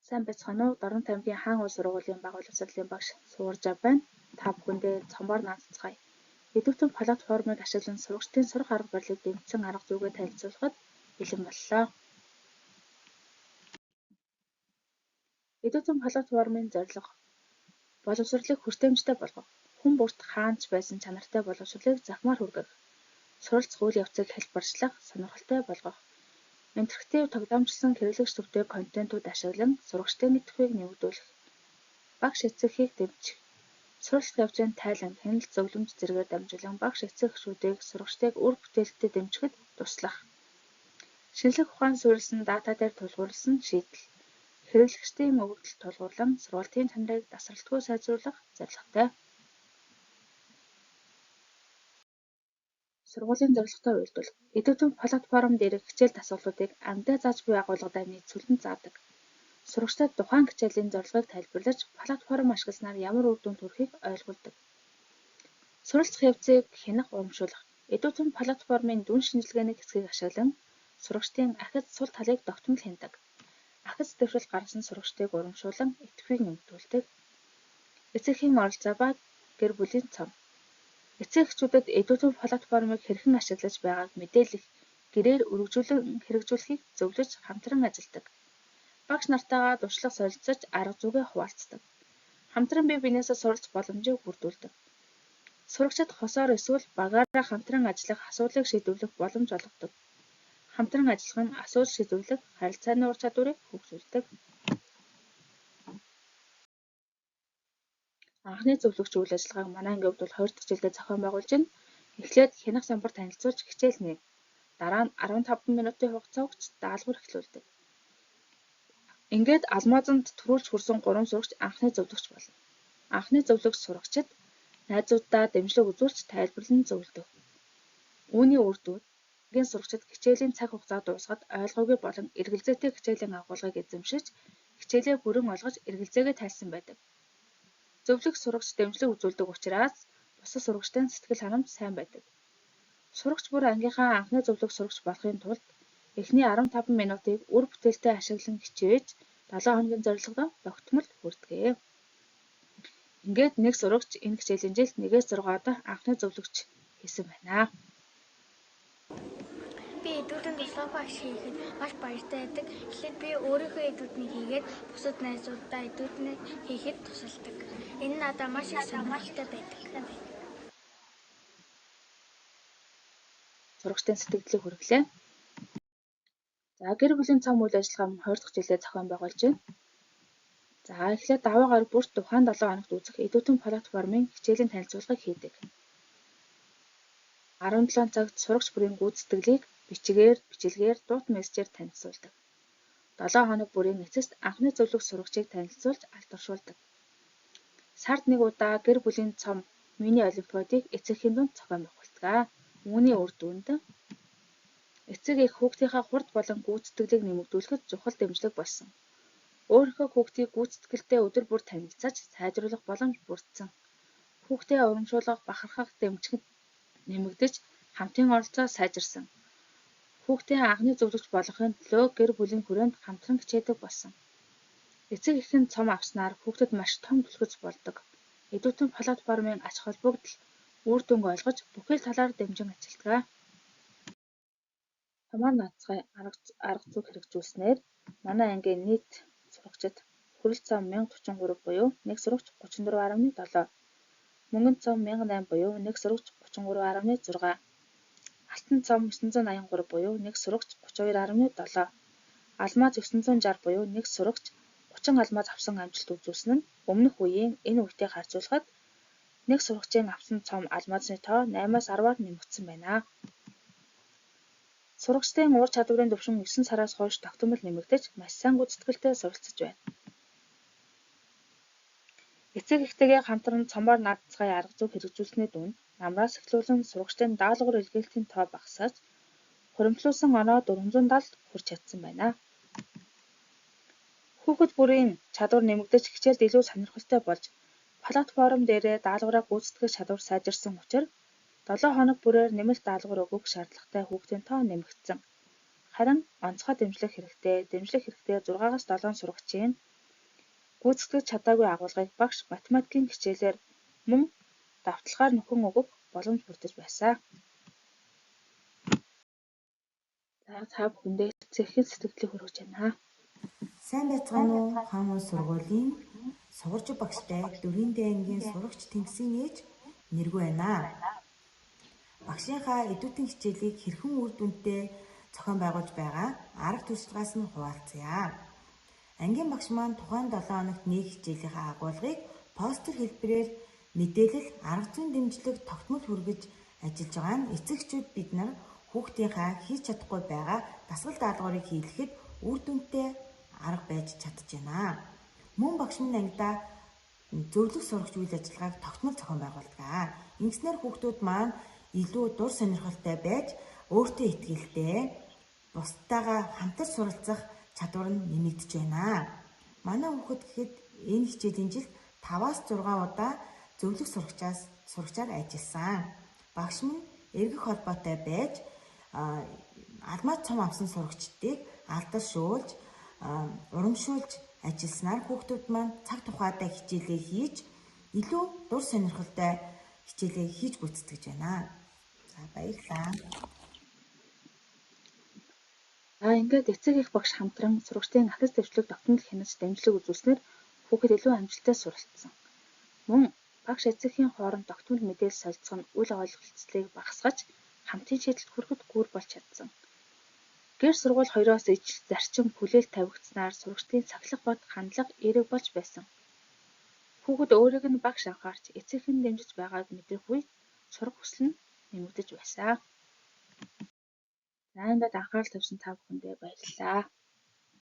Сайн байцгаана уу? Дорнот аймгийн хаан улс сургуулийн байгууллага судлалын багш Суурж байна. Та бүхэндээ цомбоор нааццгаая. Идэвхтэй платформыг ашиглан сурагчдын сурах арга барилыг дэмжсэн арга зүйгээ танилцуулахад бэлэн боллоо. Идэвхтэй платформын зорилго боловсролыг хүртээмжтэй болгох, хүн бүрт хаанч байсан чанартай боловсролыг захимаар хүргэх, суралцах үйл явцыг хэлбэрчлэх, сонирхолтой болгох, интерактив тогтоомжлсон хэрэглэгч төвтэй контентууд ашиглан сурагчдын нэвтрүүлгийг нэмэгдүүлэх, багш эцэгхийг дэмжих, суралцах явцын тайлан, хяналт зөвлөмж зэргээр дамжуулан багш эцэгчүүдийг сурагчдыг үр бүтээлтэй дэмжихэд туслах, шинжлэх ухаан суурилсан дата дээр тулгуурласан шийдэл, хэрэглэгчдийн өгөгдөлд тулгуурлан сургалтын чанарыг тасралтгүй сайжруулах зорилготой. Сургуулийн зорилготой уялдвал идэвхтэй платформ дээрх хичээл дасгалуудыг ангидаа зааж буй агуулгадаа нийцүүлэн заадаг. Сурагчдад тухайн хичээлийн зорилгыг тайлбарлаж, платформ ашигласнаар ямар үр дүнд хүрэхийг ойлгуулдаг. Суралцах явцыг хянах, урамшуулах. Идэвхтэй платформын дүн шинжилгээний хэсгийг ашиглан сурагчдын ахиц сул талыг тогтмол хяндаг. Ахиц дэвшил гаргасан сурагчдыг урамшуулан идэвхийг нэмэгдүүлдэг. Эцэгхийн оролцоо ба гэр бүлийн цом. Эцэг эхчүүдэд идэвхтэй платформыг хэрхэн ашиглаж байгааг мэдээлэх, гэрээр үргэлжлүүлэн хэрэгжүүлэхийг зөвлөж хамтран ажилладаг. Багш нартайгаа туршлага солилцож арга зүйгээ хуваалцдаг. Хамтран бие биенээсээ суралц боломжийг бүрдүүлдэг. Сурагчид хосоор эсвэл багаараа хамтран ажиллах асуудлыг шийдвэрлэх боломж олгодог. Хамтран ажиллах нь асуудал шийдвэрлэх, харилцааны ур чадварыг хөгжүүлдэг. Анхны зөвлөгч үйл ажиллагааг манай ангийн хувьд бол 2 дахь жилдээ зохион байгуулж байна. Эхлээд хянах самбар танилцуулж хичээл нээг. Дараа нь 15 минутын хугацаа өгч даалгавар эхлүүлдэг. Ингээд алмаазанд төрүүлж хүрсэн 3 сурагч анхны зөвлөгч болно. Анхны зөвлөгч сурагчид найзуудаа дэмжлэг үзүүлж тайлбарлан зөвлөдөг. Үүний үр дүнгийн сурагчид хичээлийн цаг хугацаа дуусгаад ойлгоогүй болон эргэлзээтэй хичээлийн агуулгыг эзэмшиж, хичээлээ бүрэн ойлгож эргэлзээгээ тайлсан байдаг. Зөвлөх сурагч дэмжлэг үзүүлдэг учраас бусад сурагчдын сэтгэл ханамж сайн байдаг. Сурагч бүр ангийнхаа анхны зөвлөх сурагч болохын тулд эхний 15 минутыг үр бүтээлтэй ашиглан хичээж 7 хоногийн зорилгодоо тогтмол хүртгээ. Ингээд нэг сурагч энэ хичээлийн жилд 1-6 удаа анхны зөвлөгч хийсэн байна. Би эдүүдийн туслахыг багш хийхэд маш баяртай байдаг. Эхлээд би өөрийнхөө эдүүднийг хийгээд бусад найзуудаа эдүүднийг хийхэд тусалдаг. Энэ надад маш их сонирхолтой байдаг. Сурагчдын сэтгэлдлийг хүргэлээ. За гэр бүлийн цом үйл ажиллагаа 20 дахь жилдээ зохион байгуулж байна. За эхлээд даваа гараг бүрт тухайн 7 хоногт үзэх идэвхтэй платформын хичээлийн танилцуулгыг хийдэг. 17 цагт сурагч бүрийн гүйцэтгэлийг бичлэгээр дуут мессежээр танилцуулдаг. 7 хоног бүрийн эцэст анхны зөвлөх сурагчийг танилцуулж алдаршуулдаг. Сард 1 удаа гэр бүлийн цом мини олимпиадыг эцэгхийн дунд зохион байгуулдаг. Үүний үр дүнд эцэг эх хүүхдийнхээ хурд болон гүйцэтгэлийг нэмэгдүүлэхэд чухал дэмжлэг болсон. Өөрийнхөө хүүхдийг гүйцэтгэлтэй өдөр бүр танилцаж, сайжруулах боломж бүрдсэн. Хүүхдээ урамшуулгах, бахархах дэмжихэд нэмэгдэж, хамтын оролцоо сайжирсан. Хүүхдээ анхны зөвлөгч болохын төлөө гэр бүлийн хүрээнд хамтран хичээдэг болсон. Эцэг эхийн цом авснаар хүүхдэд маш том түлхэж болдог. Идэвхтэй платформын ач холбогдол, үр дүнг ойлгож, бүхэл талаар дэмжин ажилладаг. Хамаар наацгай арга зүйг хэрэгжүүлснээр манай ангийн нийт сурагчид хүрэл цом 1033 буюу 1 сурагч 34.7, мөнгөн цом 1008 буюу 1 сурагч 33.6, алтан цом 983 буюу 1 сурагч 32.7, алмаз 960 буюу 1 сурагч 30 алмаз авсан амжилт үзүүлсэн нь өмнөх үеийн энэ үетэй харьцуулахад 1 сурагчийн авсан цом алмазны тоо 8-аас 10-аар нэмэгдсэн байна. Сурагчдын ур чадварын түвшин 9 сараас хойш тогтмол нэмэгдэж, маш сайн гүйцэтгэлтэй суралцж байна. Эцэг эхтэйгээ хамтран цомоор наацгай арга зүйг хэрэгжүүлсний дунд намраас эхлүүлэн сурагчдын даалгавар илгээлийн тоо багасаж, хуримтлуулсан оноо 470-д хүрч чадсан байна. Хүүхэд бүрийн чадвар нэмэгдэж, хичээлд илүү сонирхолтой болж, платформ дээрээ даалгавраа гүйцэтгэх чадвар сайжирсан учраас 7 хоног бүрээр нэмэлт даалгавар өгөх шаардлагатай хүүхдийн тоо нэмэгдсэн. Харин онцгой дэмжлэг хэрэгтэй 6-7 сурагчийн Гүйцэтгэж чадаагүй агуулгыг багш математикийн хичээлээр мөн давталгаар нөхөн өгөх боломж бүрдэж байсан. За та бүхэндээ эцэгхэн сэтгэлийг хүргэж байна. Сайн байцгаана уу? Хаан улс сургуулийн сугарч багштай 4-р ангийн сурагч Тэнгисийн ээж нэргүй байна. Багшийнхаа эдүүтэн хичээлийг хэрхэн үр дүнтэй зохион байгуулж байгаа арга туршлагаас нь хуваалцъя. Ангийн багш маань тухайн 7 хоногт нэг хичээлийнхаа агуулгыг постэр хэлбэрээр мэдээлэл, арга зүйн дэмжлэг, тогтмол хүргэж ажиллаж байгаа нь эцэгчүүд бид нар хүүхдийнхаа хийж чадахгүй байгаа дасгал даалгаврыг хийлгэхэд үр дүнтэй арга байж чадчихна. Мөн багш минь ангидаа зөвлөх сурагч үйл ажиллагааг тогтмол зохион байгуулдаг. Ингэснээр хүүхдүүд маань илүү дур сонирхолтой байж өөртөө итгэлтэй, бусдаагаа хамтарч суралцах чадвар нь нэмэгдэж байна. Манай хүүхэд гэхэд энэ хичээлийн жилд 5-6 удаа зөвлөх сурагчаар ажилласан. Багш минь эргэх холбоотой байж алмаа цом авсан сурагчдыг алдаршуулж, урамшуулж ажилласнаар хүүхдүүд маань цаг тухайдаа хичээлээ хийж илүү дур сонирхолтой хичээлээ хийж гүйцэтгэж байна. За баярлалаа. Ингээд эцэг эх багш хамтран сурагчдын ахис дэвшлиг тогтмол хянаж дэмжлэг үзүүлснээр хүүхэд илүү амжилттай суралцсан. Мөн багш эцэгхийн хооронд тогтмол мэдээлэл солилцох нь үл ойлголцлыг багасгаж хамтын шийдэлд хүрэхэд гүүр болж чадсан. Гэр сургууль хоёроос ижил зарчим хүлээлт тавигдсанаар сурагчдын сахилах бод хандлага эерэг болж байсан. Хүүхэд өөрийг нь багш анхаарч эцэгхэн дэмжиж байгааг мэдрэх үед сурах хүсэл нь нэмэгдэж байсан. За ингээд анхаарал тавьсан та бүхэндээ баярлалаа.